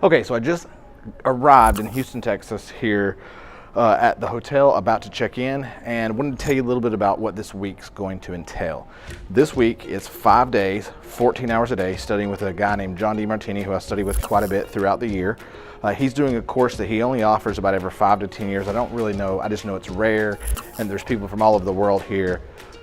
Okay, so I just arrived in Houston, Texas here at the hotel, about to check in, and wanted to tell you a little bit about what this week's going to entail. This week is 5 days, 14 hours a day, studying with a guy named John DeMartini, who I study with quite a bit throughout the year. He's doing a course that he only offers about every 5 to 10 years. I don't really know, I just know it's rare, and there's people from all over the world here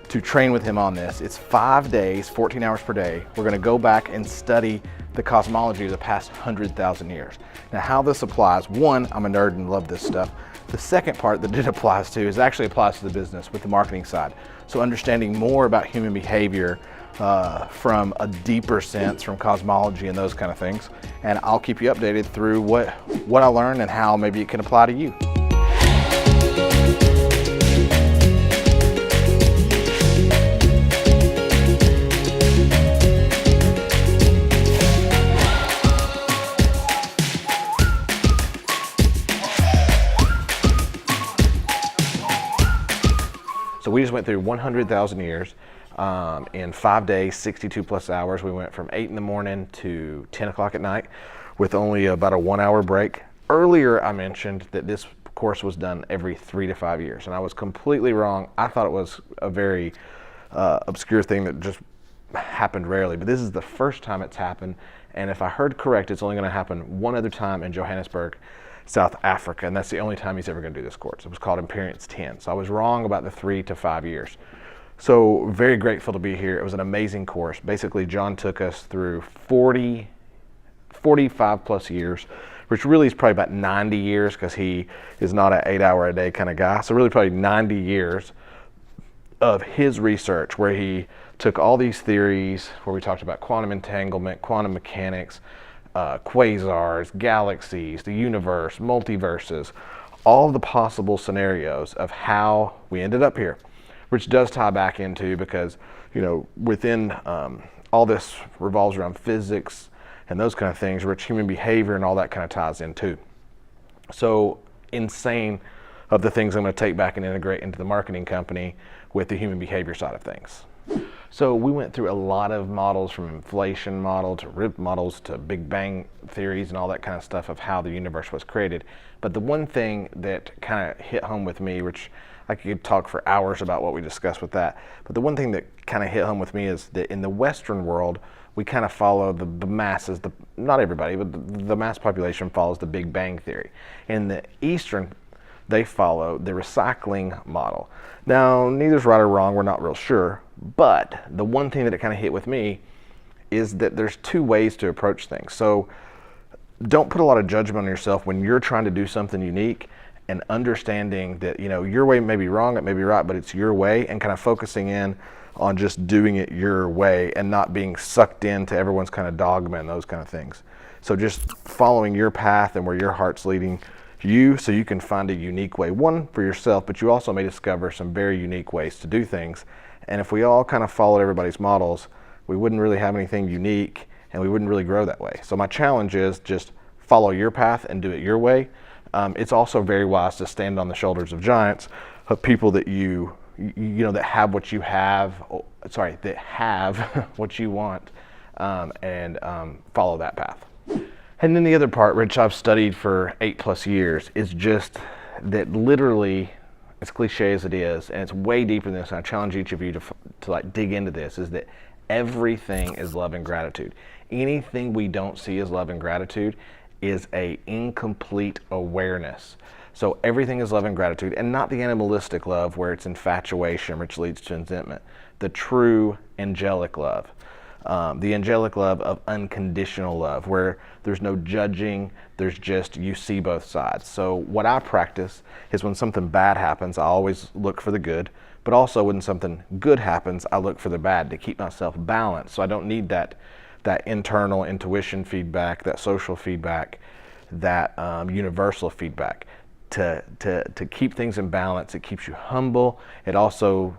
to train with him on this. It's 5 days, 14 hours per day. We're gonna go back and study the cosmology of the past 100,000 years. Now, how this applies, one, I'm a nerd and love this stuff. The second part that it applies to is actually applies to the business with the marketing side. So understanding more about human behavior from a deeper sense, from cosmology and those kind of things. And I'll keep you updated through what I learned and how maybe it can apply to you. So we just went through 100,000 years in 5 days, 62 plus hours. We went from 8 in the morning to 10 o'clock at night with only about a 1 hour break. Earlier, I mentioned that this course was done every 3 to 5 years, and I was completely wrong. I thought it was a very obscure thing that just happened rarely, but this is the first time it's happened. And if I heard correct, it's only going to happen one other time in Johannesburg, South Africa, and that's the only time he's ever going to do this course. It was called Imperience 10. So I was wrong about the 3 to 5 years. So very grateful to be here. It was an amazing course. Basically, John took us through 45 plus years, which really is probably about 90 years because he is not an 8 hour a day kind of guy. So really probably 90 years of his research where he took all these theories where we talked about quantum entanglement, quantum mechanics, quasars, galaxies, the universe, multiverses, all the possible scenarios of how we ended up here, which does tie back into, because, you know, within all this revolves around physics and those kind of things, which human behavior and all that kind of ties into. So insane of the things I'm going to take back and integrate into the marketing company with the human behavior side of things. So we went through a lot of models, from inflation model to Rip models to Big Bang theories and all that kind of stuff of how the universe was created. But the one thing that kind of hit home with me, which I could talk for hours about what we discussed with that, but the one thing that kind of hit home with me is that in the Western world, we kind of follow the masses, not everybody, but the mass population follows the Big Bang theory. In the Eastern, they follow the recycling model. Now, neither's right or wrong, we're not real sure, but the one thing that it kind of hit with me is that there's two ways to approach things. So don't put a lot of judgment on yourself when you're trying to do something unique, and understanding that, you know, your way may be wrong, it may be right, but it's your way, and kind of focusing in on just doing it your way and not being sucked into everyone's kind of dogma and those kind of things. So just following your path and where your heart's leading you, so you can find a unique way, one for yourself, but you also may discover some very unique ways to do things. And if we all kind of followed everybody's models, we wouldn't really have anything unique, and we wouldn't really grow that way. So my challenge is just follow your path and do it your way. It's also very wise to stand on the shoulders of giants, of people that you know, that have what you have, that have what you want, and follow that path. And then the other part, which I've studied for 8 plus years, is just that literally, as cliche as it is, and it's way deeper than this, and I challenge each of you to like dig into this, is that everything is love and gratitude. Anything we don't see as love and gratitude is a incomplete awareness. So everything is love and gratitude, and not the animalistic love where it's infatuation, which leads to resentment. The true angelic love. The angelic love of unconditional love, where there's no judging, there's just, you see both sides. So what I practice is when something bad happens, I always look for the good, but also when something good happens, I look for the bad to keep myself balanced. So I don't need that internal intuition feedback, that social feedback, that universal feedback. To keep things in balance, it keeps you humble. It also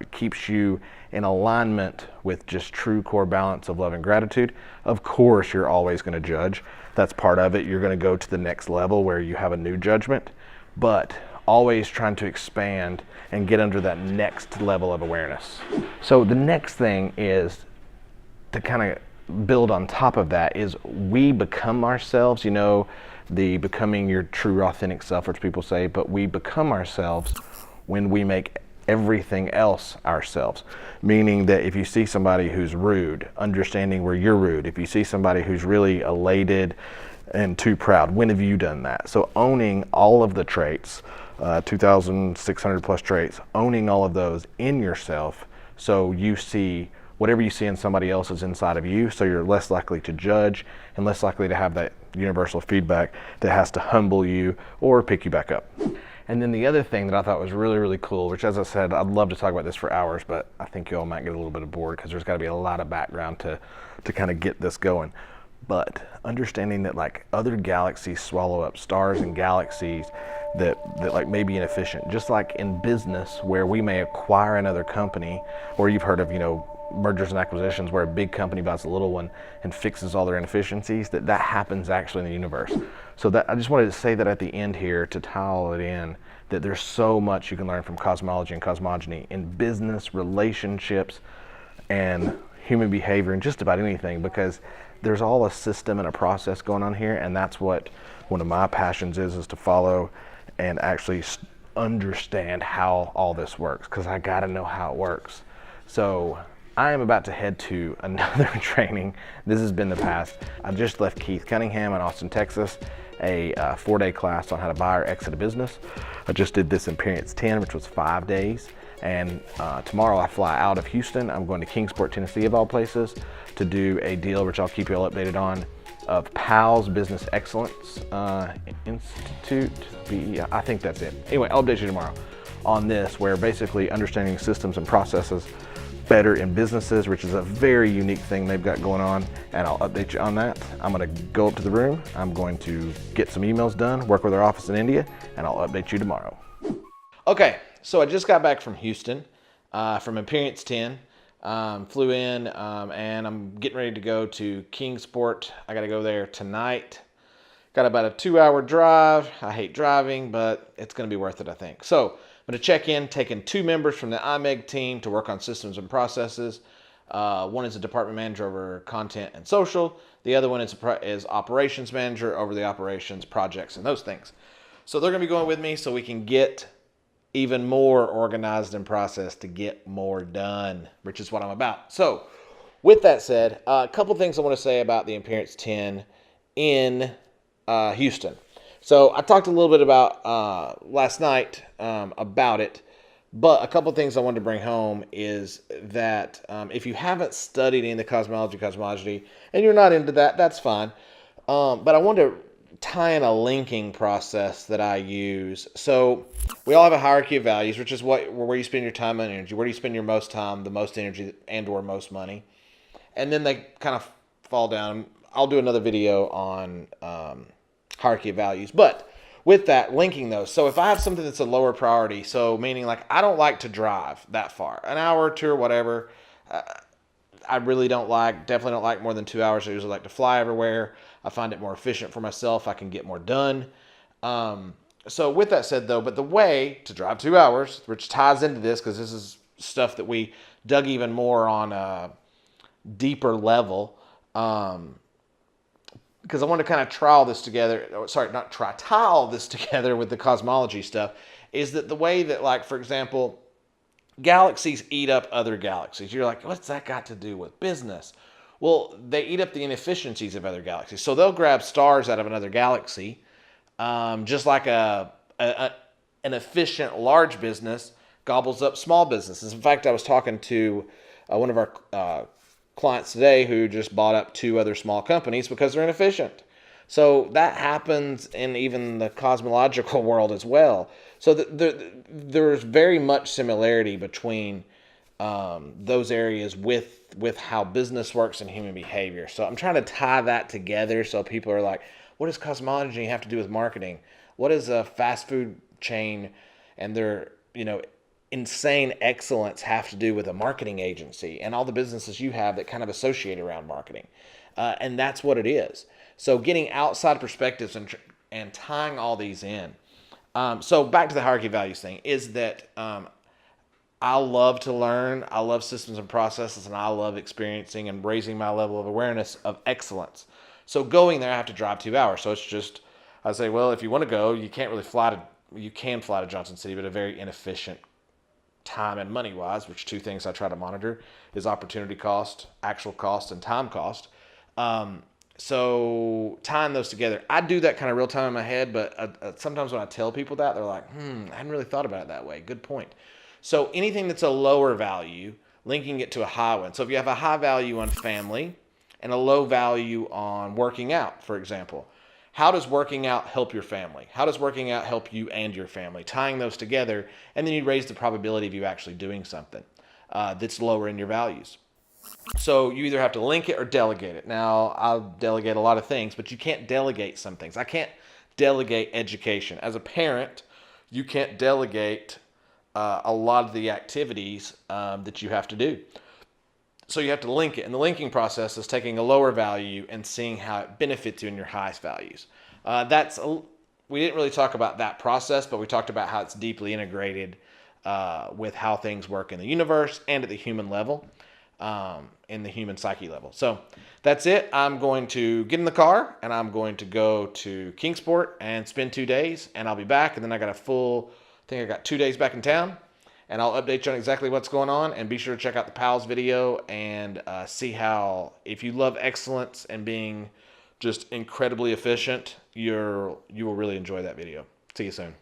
keeps you in alignment with just true core balance of love and gratitude. Of course, you're always going to judge. That's part of it. You're going to go to the next level where you have a new judgment, but always trying to expand and get under that next level of awareness. So the next thing is to kind of build on top of that is we become ourselves, the becoming your true authentic self, which people say, but we become ourselves when we make everything else ourselves. Meaning that if you see somebody who's rude, understanding where you're rude. If you see somebody who's really elated and too proud, when have you done that? So owning all of the traits, 2,600 plus traits, owning all of those in yourself, so you see whatever you see in somebody else is inside of you, so you're less likely to judge and less likely to have that universal feedback that has to humble you or pick you back up. And then the other thing that I thought was really, really cool, which, as I said, I'd love to talk about this for hours, but I think you all might get a little bit bored because there's got to be a lot of background to kind of get this going. But understanding that like other galaxies swallow up stars and galaxies that like may be inefficient, just like in business where we may acquire another company, or you've heard of, mergers and acquisitions where a big company buys a little one and fixes all their inefficiencies, that happens actually in the universe. So that I just wanted to say that at the end here to tie all it in, that there's so much you can learn from cosmology and cosmogony in business, relationships, and human behavior, and just about anything, because there's all a system and a process going on here, and that's what one of my passions is to follow and actually understand how all this works, because I got to know how it works. So I am about to head to another training. This has been the past. I just left Keith Cunningham in Austin, Texas, a 4-day class on how to buy or exit a business. I just did this in Experience 10, which was 5 days. And tomorrow I fly out of Houston. I'm going to Kingsport, Tennessee, of all places, to do a deal, which I'll keep you all updated on, of PAL's Business Excellence Institute. I think that's it. Anyway, I'll update you tomorrow on this, where basically understanding systems and processes better in businesses, which is a very unique thing they've got going on, and I'll update you on that. I'm going to go up to the room. I'm going to get some emails done, work with our office in India, and I'll update you tomorrow. Okay, so I just got back from Houston, from Experience 10. Flew in, and I'm getting ready to go to Kingsport. I got to go there tonight. Got about a 2-hour drive. I hate driving, but it's going to be worth it, I think. So I'm going to check in, taking 2 members from the IMEG team to work on systems and processes. One is a department manager over content and social. The other one is operations manager over the operations, projects, and those things. So they're going to be going with me so we can get even more organized and processed to get more done, which is what I'm about. So with that said, a couple things I want to say about the Experience 10 in Houston. So I talked a little bit about last night about it, but a couple things I wanted to bring home is that if you haven't studied any of the cosmology, and you're not into that, that's fine. But I wanted to tie in a linking process that I use. So we all have a hierarchy of values, which is where you spend your time and energy. Where do you spend your most time, the most energy, and or most money? And then they kind of fall down. I'll do another video on hierarchy of values. But with that, linking those. So if I have something that's a lower priority, so meaning like I don't like to drive that far, an hour or two or whatever, I really definitely don't like more than 2 hours. I usually like to fly everywhere. I find it more efficient for myself. I can get more done. So with that said, though, but the way to drive 2 hours, which ties into this, because this is stuff that we dug even more on a deeper level, because I want to kind of tie all this together with the cosmology stuff, is that the way that, like, for example, galaxies eat up other galaxies. You're like, what's that got to do with business? Well, they eat up the inefficiencies of other galaxies. So they'll grab stars out of another galaxy, just like an efficient large business gobbles up small businesses. In fact, I was talking to one of our clients today who just bought up 2 other small companies because they're inefficient. So that happens in even the cosmological world as well. So there's very much similarity between those areas with how business works and human behavior. So I'm trying to tie that together so people are like, what does cosmology have to do with marketing? What does a fast food chain and their, insane excellence have to do with a marketing agency and all the businesses you have that kind of associate around marketing? And that's what it is. So getting outside perspectives and tying all these in. So back to the hierarchy of values thing is that I love to learn. I love systems and processes, and I love experiencing and raising my level of awareness of excellence. So going there, I have to drive 2 hours. So it's just, I say, well, if you want to go, you can't really fly to, you can fly to Johnson City, but a very inefficient time and money wise, which two things I try to monitor is opportunity cost, actual cost, and time cost. So tying those together, I do that kind of real time in my head, but sometimes when I tell people that, they're like, I hadn't really thought about it that way. Good point. So anything that's a lower value, linking it to a high one. So if you have a high value on family and a low value on working out, for example, how does working out help your family? How does working out help you and your family? Tying those together, and then you raise the probability of you actually doing something that's lower in your values. So you either have to link it or delegate it. Now, I'll delegate a lot of things, but you can't delegate some things. I can't delegate education. As a parent, you can't delegate a lot of the activities that you have to do. So you have to link it. And the linking process is taking a lower value and seeing how it benefits you in your highest values. We didn't really talk about that process, but we talked about how it's deeply integrated with how things work in the universe and at the human level, in the human psyche level. So that's it. I'm going to get in the car and I'm going to go to Kingsport and spend 2 days, and I'll be back. And then I think I got 2 days back in town. And I'll update you on exactly what's going on. And be sure to check out the PALS video and see how, if you love excellence and being just incredibly efficient, you will really enjoy that video. See you soon.